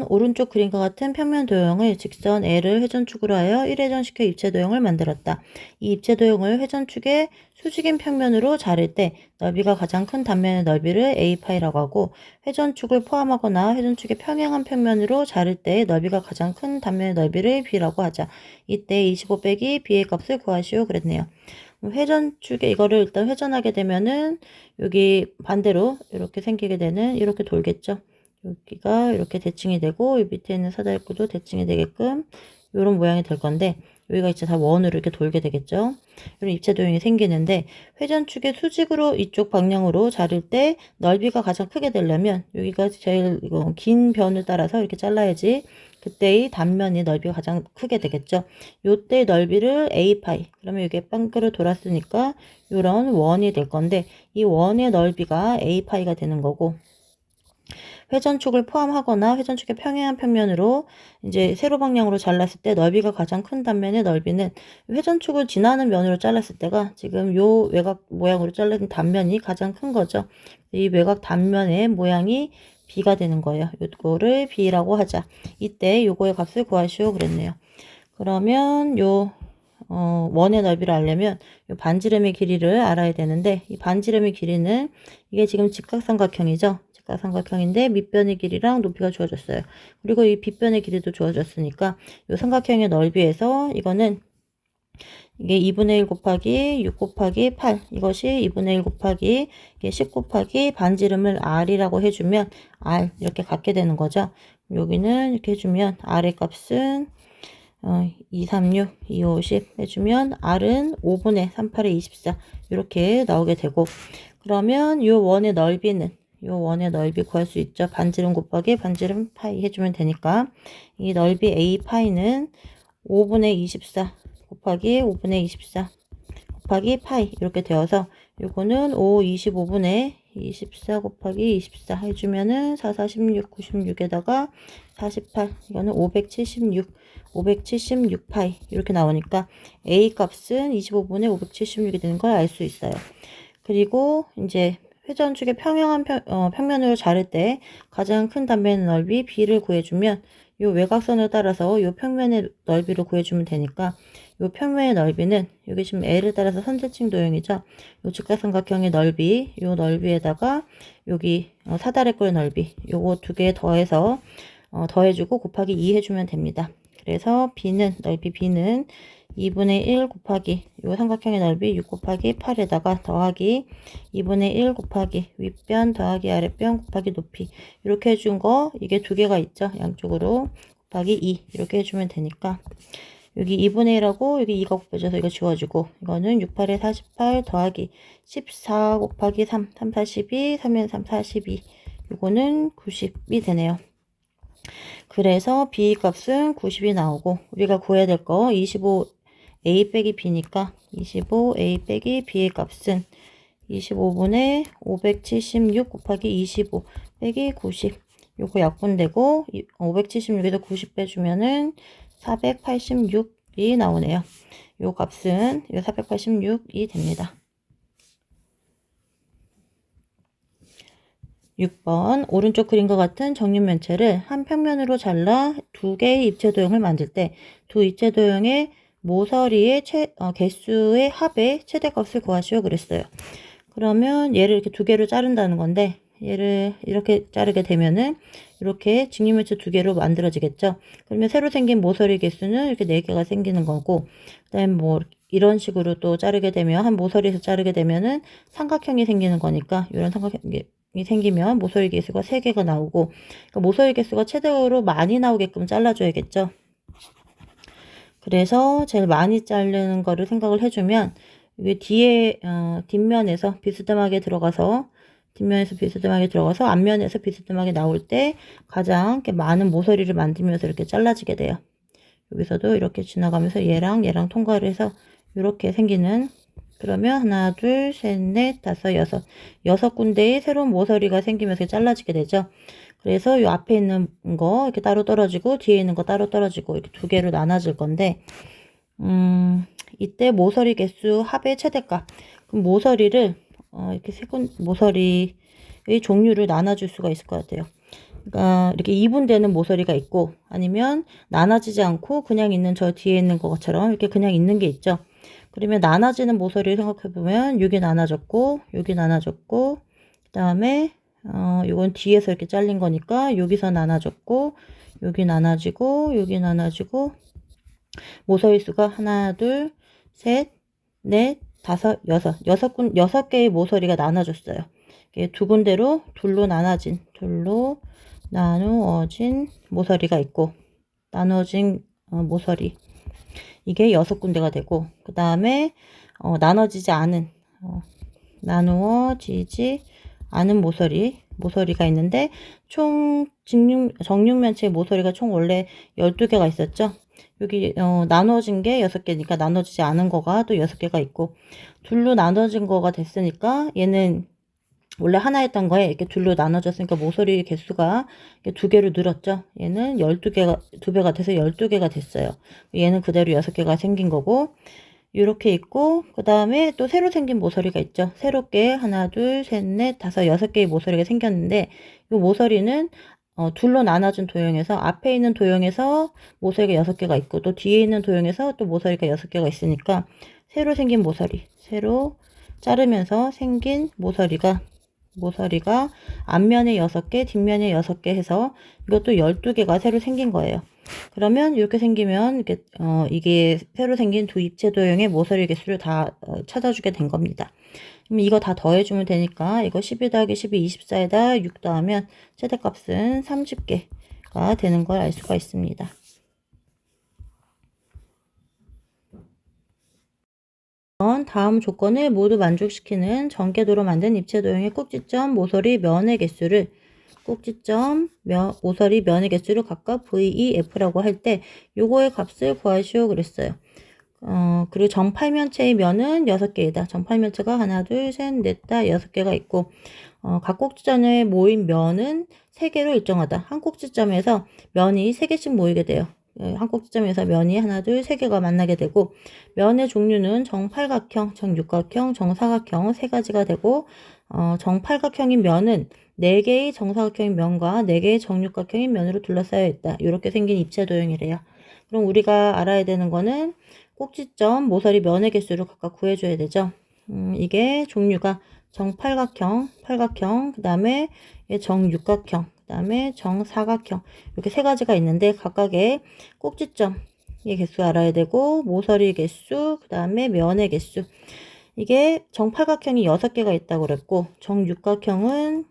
오른쪽 그림과 같은 평면 도형을 직선 L을 회전축으로 하여 1회전시켜 입체 도형을 만들었다. 이 입체 도형을 회전축의 수직인 평면으로 자를 때 넓이가 가장 큰 단면의 넓이를 A파이라고 하고, 회전축을 포함하거나 회전축의 평행한 평면으로 자를 때 넓이가 가장 큰 단면의 넓이를 B라고 하자. 이때 25 빼기 B의 값을 구하시오 그랬네요. 회전축에 이거를 일단 회전하게 되면은 여기 반대로 이렇게 생기게 되는, 이렇게 돌겠죠. 여기가 이렇게 대칭이 되고 이 밑에 있는 사다리꼴도 대칭이 되게끔 이런 모양이 될 건데, 여기가 이제 다 원으로 이렇게 돌게 되겠죠. 이런 입체 도형이 생기는데, 회전축의 수직으로 이쪽 방향으로 자를 때 넓이가 가장 크게 되려면 여기가 제일 긴 변을 따라서 이렇게 잘라야지 그때의 단면이 넓이가 가장 크게 되겠죠. 요때 넓이를 A파이, 그러면 이게 빵그로 돌았으니까 이런 원이 될 건데, 이 원의 넓이가 A파이가 되는 거고, 회전축을 포함하거나 회전축의 평행한 평면으로 이제 세로 방향으로 잘랐을 때 넓이가 가장 큰 단면의 넓이는, 회전축을 지나는 면으로 잘랐을 때가 지금 요 외곽 모양으로 잘린 단면이 가장 큰 거죠. 이 외곽 단면의 모양이 B가 되는 거예요. 요거를 B라고 하자. 이때 요거의 값을 구하시오 그랬네요. 그러면 원의 넓이를 알려면 요 반지름의 길이를 알아야 되는데, 이 반지름의 길이는 이게 지금 직각삼각형이죠. 직각삼각형인데 밑변의 길이랑 높이가 주어졌어요. 그리고 이 빗변의 길이도 주어졌으니까 요 삼각형의 넓이에서 이거는 이게 2분의 1 곱하기 6 곱하기 8, 이것이 2분의 1 곱하기 이게 10 곱하기 반지름을 R이라고 해주면 R 이렇게 갖게 되는 거죠. 여기는 이렇게 해주면 R의 값은 236, 250 해주면 R은 5분의 38의 24 이렇게 나오게 되고, 그러면 요 원의 넓이는, 요 원의 넓이 구할 수 있죠. 반지름 곱하기 반지름 파이 해주면 되니까 이 넓이 A 파이는 5분의 24 곱하기 5분의 24 곱하기 파이 이렇게 되어서, 요거는 25분의 24 곱하기 24 해주면은 4, 4, 16, 96에다가 48, 이거는 576 파이 이렇게 나오니까 A 값은 25분의 576이 되는 걸 알 수 있어요. 그리고 이제 회전축의 평행한 평면으로 자를 때 가장 큰 단면의 넓이 B를 구해주면 요 외곽선을 따라서 요 평면의 넓이를 구해주면 되니까, 요 평면의 넓이는 여기 지금 L을 따라서 선대칭 도형이죠. 요 직각삼각형의 넓이, 요 넓이에다가 여기 사다리꼴의 넓이, 요거 두 개 더해서 더해주고 곱하기 2 해주면 됩니다. 그래서 B는, 넓이 B는 2분의 1 곱하기 요 삼각형의 넓이 6 곱하기 8에다가 더하기 2분의 1 곱하기 윗변 더하기 아랫변 곱하기 높이, 이렇게 해준 거 이게 두 개가 있죠. 양쪽으로 곱하기 2 이렇게 해주면 되니까, 여기 2분의 1하고 여기 2가 곱해져서 이거 지워지고, 이거는 6, 8에 48 더하기 14 곱하기 3, 3, 42, 3에 3, 42, 이거는 90이 되네요. 그래서 B 값은 90이 나오고, 우리가 구해야 될 거 25A 빼기 B니까 25A 빼기 B의 값은 25분의 576 곱하기 25 빼기 90, 요거 약분되고 576에서 90 빼주면은 486이 나오네요. 요 값은 요 486이 됩니다. 6번, 오른쪽 그림과 같은 정육면체를 한 평면으로 잘라 두 개의 입체 도형을 만들 때 두 입체 도형의 모서리의 개수의 합의 최대값을 구하시오 그랬어요. 그러면 얘를 이렇게 두 개로 자른다는 건데, 얘를 이렇게 자르게 되면은 이렇게 직육면체 두 개로 만들어지겠죠. 그러면 새로 생긴 모서리 개수는 이렇게 네 개가 생기는 거고, 그다음에 뭐 이런 식으로 또 자르게 되면, 한 모서리에서 자르게 되면은 삼각형이 생기는 거니까, 이런 삼각형이 생기면 모서리 개수가 3개가 나오고, 그러니까 모서리 개수가 최대로 많이 나오게끔 잘라줘야겠죠. 그래서 제일 많이 자르는 거를 생각을 해주면, 이게 뒤에 뒷면에서 비스듬하게 들어가서, 뒷면에서 비스듬하게 들어가서 앞면에서 비스듬하게 나올 때 가장 많은 모서리를 만들면서 이렇게 잘라지게 돼요. 여기서도 이렇게 지나가면서 얘랑 통과를 해서 이렇게 생기는, 그러면 하나, 둘, 셋, 넷, 다섯, 여섯 군데의 새로운 모서리가 생기면서 잘라지게 되죠. 그래서 이 앞에 있는 거 이렇게 따로 떨어지고 뒤에 있는 거 따로 떨어지고 이렇게 두 개로 나눠질 건데, 이때 모서리 개수 합의 최대값, 그럼 모서리를 이렇게 모서리의 종류를 나눠줄 수가 있을 것 같아요. 그러니까 이렇게 2분되는 모서리가 있고 아니면 나눠지지 않고 그냥 있는 저 뒤에 있는 것처럼 이렇게 그냥 있는 게 있죠. 그러면 나눠지는 모서리를 생각해 보면 여기 나눠졌고 여기 나눠졌고 그다음에 이건 뒤에서 이렇게 잘린 거니까 여기서 나눠졌고 여기 나눠지고 여기 나눠지고 모서리 수가 하나, 둘, 셋, 넷, 다섯, 여섯 개의 모서리가 나눠졌어요. 이게 두 군데로 둘로 나누어진 모서리가 있고 나눠진 모서리 이게 6군데가 되고 그 다음에 나눠지지 않은 모서리가 있는데 총 정육면체의 모서리가 총 원래 12개가 있었죠. 여기 나눠진 게 6개니까 나눠지지 않은 거가 또 6개가 있고 둘로 나눠진 거가 됐으니까 얘는 원래 하나였던 거에 이렇게 둘로 나눠졌으니까 모서리 개수가 2개로 늘었죠. 얘는 12개가 2배가 돼서 12개가 됐어요. 얘는 그대로 6개가 생긴 거고 이렇게 있고 그 다음에 또 새로 생긴 모서리가 있죠. 새롭게 하나, 둘, 셋, 넷, 다섯, 6개의 모서리가 생겼는데 이 모서리는 둘로 나눠진 도형에서 앞에 있는 도형에서 모서리가 6개가 있고 또 뒤에 있는 도형에서 또 모서리가 6개가 있으니까 새로 생긴 새로 자르면서 생긴 모서리가 앞면에 6개, 뒷면에 6개 해서 이것도 12개가 새로 생긴 거예요. 그러면 이렇게 생기면 이게 새로 생긴 두 입체 도형의 모서리 개수를 다 찾아주게 된 겁니다. 그럼 이거 다 더해주면 되니까 이거 12 더하기 12, 24에다 6 더하면 최대값은 30개가 되는 걸 알 수가 있습니다. 다음 조건을 모두 만족시키는 전개도로 만든 입체 도형의 꼭지점, 모서리, 면의 개수를 모서리, 면의 개수를 각각 V, E, F라고 할 때 요거의 값을 구하시오 그랬어요. 그리고 정팔면체의 면은 6개이다. 정팔면체가 하나, 둘, 셋, 넷, 다 6개가 있고 각 꼭지점에 모인 면은 3개로 일정하다. 한 꼭지점에서 면이 3개씩 모이게 돼요. 한 꼭지점에서 면이 하나, 둘, 3개가 만나게 되고 면의 종류는 정팔각형, 정육각형, 정사각형 3가지가 되고 정팔각형인 면은 4개의 정사각형인 면과 4개의 정육각형인 면으로 둘러싸여 있다. 이렇게 생긴 입체 도형이래요. 그럼 우리가 알아야 되는 거는 꼭지점, 모서리, 면의 개수를 각각 구해줘야 되죠. 이게 종류가 정팔각형, 그 다음에 정육각형, 그 다음에 정사각형 이렇게 3가지가 있는데 각각의 꼭지점의 개수 알아야 되고 모서리 개수, 그 다음에 면의 개수 이게 정팔각형이 6개가 있다고 그랬고 정육각형은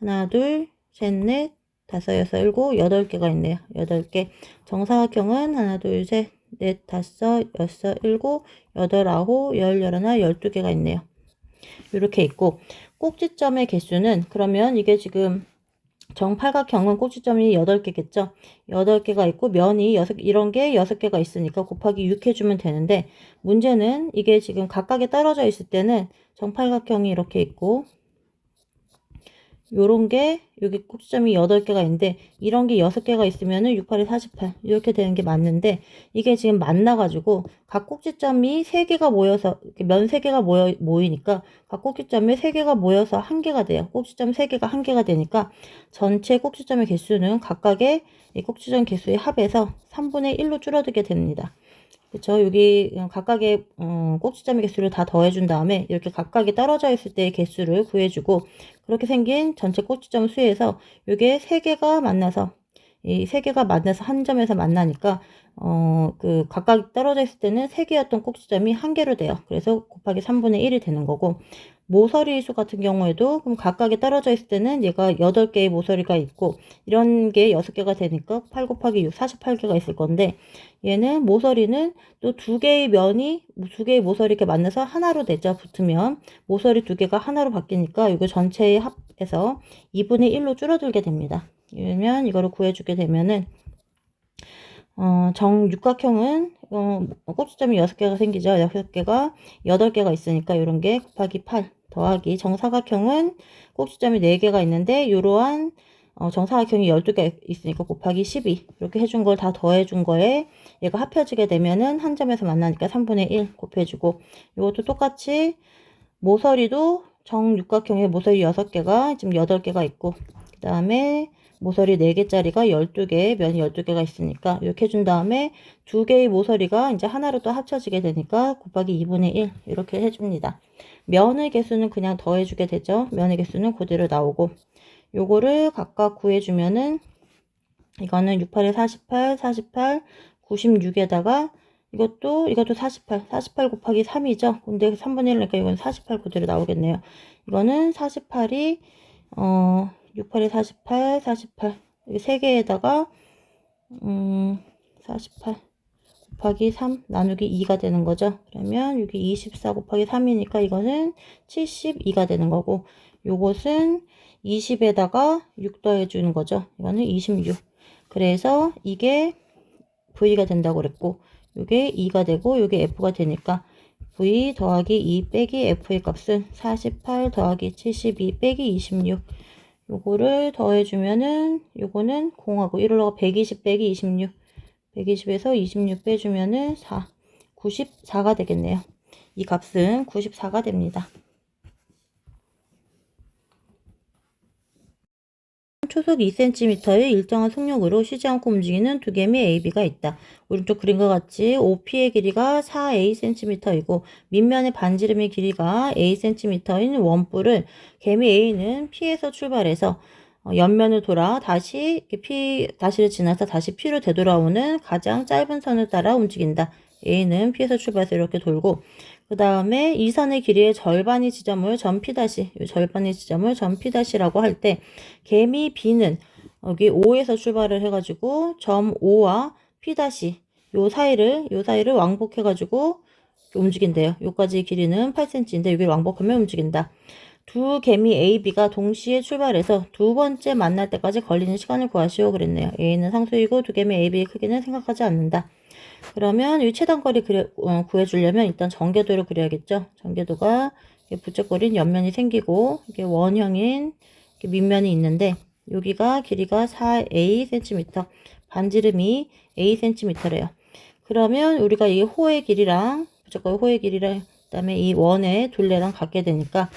하나, 둘, 셋, 넷, 다섯, 여섯, 일곱, 8개가 있네요. 8개. 정사각형은 하나, 둘, 셋, 넷, 다섯, 여섯, 일곱, 여덟, 아홉, 열, 열하나, 12개가 있네요. 이렇게 있고 꼭지점의 개수는 그러면 이게 지금 정팔각형은 꼭지점이 8개겠죠. 8개가 있고 면이 이런 게 6개가 있으니까 곱하기 6 해주면 되는데 문제는 이게 지금 각각에 떨어져 있을 때는 정팔각형이 이렇게 있고 요런 게 여기 꼭지점이 8개가 있는데 이런 게 6개가 있으면은 6, 8이 48 이렇게 되는 게 맞는데 이게 지금 만나가지고 각 꼭지점이 3개가 모여서 면 3개가 모이니까 각 꼭지점에 3개가 모여서 1개가 돼요. 꼭지점 3개가 1개가 되니까 전체 꼭지점의 개수는 각각의 이 꼭지점 개수의 합에서 3분의 1로 줄어들게 됩니다. 그쵸. 여기 각각의 꼭지점의 개수를 다 더해준 다음에 이렇게 각각이 떨어져 있을 때의 개수를 구해주고 그렇게 생긴 전체 꼭지점 수에서 이게 3개가 만나서 이 3개가 만나서 한 점에서 만나니까 그 각각 떨어져 있을 때는 3개였던 꼭지점이 1개로 돼요. 그래서 곱하기 3분의 1이 되는 거고 모서리 수 같은 경우에도 그럼 각각에 떨어져 있을 때는 얘가 8개의 모서리가 있고 이런 게 6개가 되니까 8 곱하기 6 48개가 있을 건데 얘는 모서리는 또 2개의 면이 2개의 모서리 이렇게 만나서 하나로 되죠. 붙으면 모서리 2개가 하나로 바뀌니까 이거 전체의 합에서 2분의 1로 줄어들게 됩니다. 그러면 이거를 구해주게 되면은 정육각형은 꼭지점이 6개가 생기죠. 6개가 8개가 있으니까 이런 게 곱하기 8 더하기 정사각형은 꼭지점이 4개가 있는데 이러한 정사각형이 12개 있으니까 곱하기 12 이렇게 해준 걸 다 더해준 거에 얘가 합해지게 되면은 한 점에서 만나니까 3분의 1 곱해주고 이것도 똑같이 모서리도 정육각형의 모서리 6개가 지금 8개가 있고 그 다음에 모서리 4개짜리가 12개, 면이 12개가 있으니까 이렇게 해준 다음에 2개의 모서리가 이제 하나로 또 합쳐지게 되니까 곱하기 2분의 1 이렇게 해줍니다. 면의 개수는 그냥 더해주게 되죠. 면의 개수는 그대로 나오고 요거를 각각 구해주면은 이거는 6, 8에 48, 48, 96에다가 이것도 48 곱하기 3이죠. 근데 3분의 1이니까 이건 48 그대로 나오겠네요. 이거는 48이 6, 8에 48, 48 이게 3개에다가 48 곱하기 3 나누기 2가 되는 거죠. 그러면 여기 24 곱하기 3이니까 이거는 72가 되는 거고 요것은 20에다가 6 더해 주는 거죠. 이거는 26. 그래서 이게 V가 된다고 그랬고 요게 2가 되고 요게 F가 되니까 V 더하기 2 빼기 F의 값은 48 더하기 72 빼기 26 요거를 더해주면은 요거는 0하고 1로 120 빼기 26 120에서 26 빼주면은 4 94가 되겠네요. 이 값은 94가 됩니다. 초속 2cm의 일정한 속력으로 쉬지 않고 움직이는 두 개미 AB가 있다. 오른쪽 그림과 같이 OP의 길이가 4Acm이고 밑면의 반지름의 길이가 Acm인 원뿔을 개미 A는 P에서 출발해서 옆면을 돌아 다시 다시를 지나서 다시 P로 되돌아오는 가장 짧은 선을 따라 움직인다. A는 P에서 출발해서 이렇게 돌고 그 다음에 이 선의 길이의 절반의 지점을 전 P', 절반의 지점을 전 P'라고 할 때 개미 B는 여기 O에서 출발을 해가지고 점 O와 P' 요 사이를 왕복해가지고 움직인대요. 요까지 길이는 8cm인데 여기를 왕복하면 움직인다. 두 개미 A, B가 동시에 출발해서 두 번째 만날 때까지 걸리는 시간을 구하시오 그랬네요. A는 상수이고 두 개미 A, B의 크기는 생각하지 않는다. 그러면 이 최단거리 구해주려면 일단 전개도를 그려야겠죠. 전개도가 부쩍거린 옆면이 생기고 이게 원형인 밑면이 있는데 여기가 길이가 4a cm, 반지름이 a cm래요. 그러면 우리가 이 호의 길이랑 부쩍거린 호의 길이랑 그다음에 이 원의 둘레랑 같게 되니까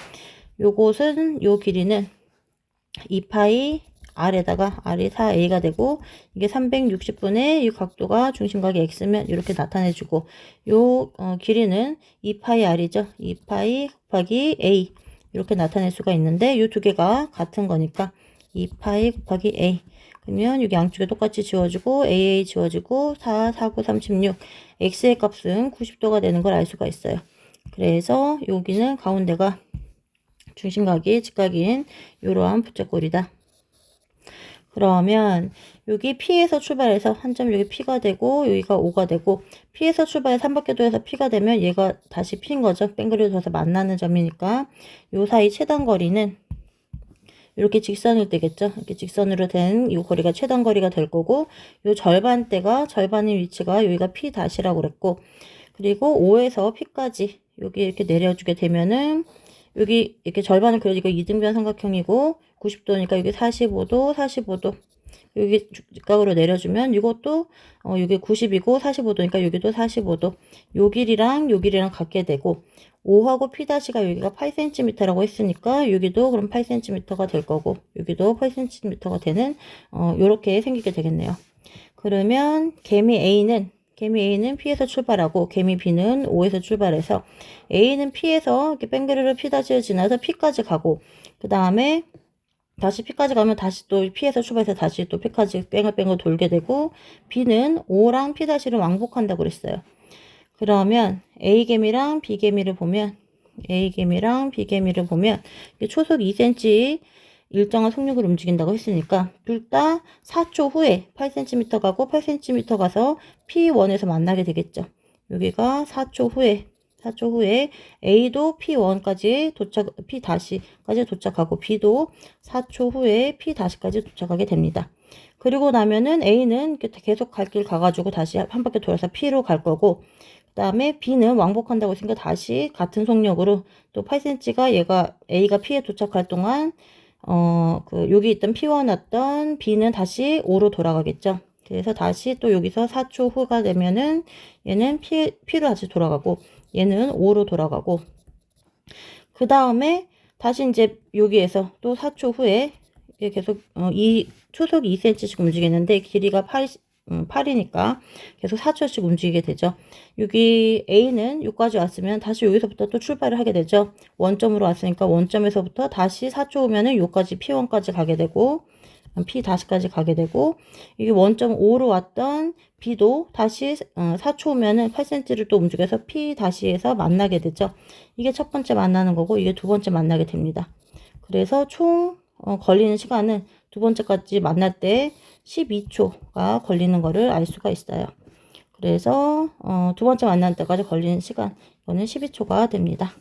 요것은 요 길이는 2파이 R에다가 R이 4A가 되고 이게 360분의 이 각도가 중심각이 X면 이렇게 나타내주고 요 길이는 2파이 R이죠. 2파이 곱하기 A 이렇게 나타낼 수가 있는데 요 두 개가 같은 거니까 2파이 곱하기 A 그러면 여기 양쪽에 똑같이 지워주고 AA 지워지고 4, 4, 9, 36 X의 값은 90도가 되는 걸 알 수가 있어요. 그래서 여기는 가운데가 중심각이 직각인 이러한 부채꼴이다. 그러면 여기 P에서 출발해서 한 점 여기 P가 되고 여기가 O가 되고 P에서 출발해서 3바퀴 돌아서 P가 되면 얘가 다시 P인 거죠. 뺑글이 돌아서 만나는 점이니까 요 사이 최단거리는 이렇게 직선일 때겠죠. 이렇게 직선으로 된 이 거리가 최단거리가 될 거고 요 절반의 위치가 여기가 P'라고 그랬고 그리고 O에서 P까지 여기 이렇게 내려주게 되면은 여기 이렇게 절반을 그려지고 이등변 삼각형이고 90도니까 여기 45도, 45도. 여기 직각으로 내려주면 이것도 여기 90이고 45도니까 여기도 45도. 요 길이랑 같게 되고 5하고 P'가 여기가 8cm라고 했으니까 여기도 그럼 8cm가 될 거고 여기도 8cm가 되는 요렇게 생기게 되겠네요. 그러면 개미 A는 P에서 출발하고 개미 B는 O에서 출발해서 A는 P에서 이렇게 뺑그르르 P'를 지나서 P까지 가고 그 다음에 다시 P까지 가면 다시 또 P에서 출발해서 다시 또 P까지 뺑글뺑글 돌게 되고 B는 O랑 P'를 왕복한다고 그랬어요. 그러면 A개미랑 B개미를 보면 초속 2cm 일정한 속력으로 움직인다고 했으니까 둘 다 4초 후에 8cm 가고 8cm 가서 P1에서 만나게 되겠죠. 여기가 4초 후에 A도 P1까지 P'까지 도착하고 B도 4초 후에 P'까지 도착하게 됩니다. 그리고 나면은 A는 계속 갈 길 가가지고 다시 한 바퀴 돌아서 P로 갈 거고 그 다음에 B는 왕복한다고 했으니까 다시 같은 속력으로 또 8cm가 얘가 A가 P에 도착할 동안 여기 있던 P1 왔던 B는 다시 O로 돌아가겠죠. 그래서 다시 또 여기서 4초 후가 되면은 얘는 P로 다시 돌아가고 얘는 O로 돌아가고 그 다음에 다시 이제 여기에서 또 4초 후에 이게 계속 이 초속이 2cm씩 움직이는데 길이가 8이니까 계속 4초씩 움직이게 되죠. 여기 A는 여기까지 왔으면 다시 여기서부터 또 출발을 하게 되죠. 원점으로 왔으니까 원점에서부터 다시 4초 오면은 여기까지 P1까지 가게 되고 P-까지 가게 되고, 이게 원점 5로 왔던 B도 다시 4초 오면은 8cm를 또 움직여서 P-에서 만나게 되죠. 이게 첫 번째 만나는 거고 이게 두 번째 만나게 됩니다. 그래서 총 걸리는 시간은 두 번째까지 만날 때 12초가 걸리는 거를 알 수가 있어요. 그래서 두 번째 만날 때까지 걸리는 시간, 이거는 12초가 됩니다.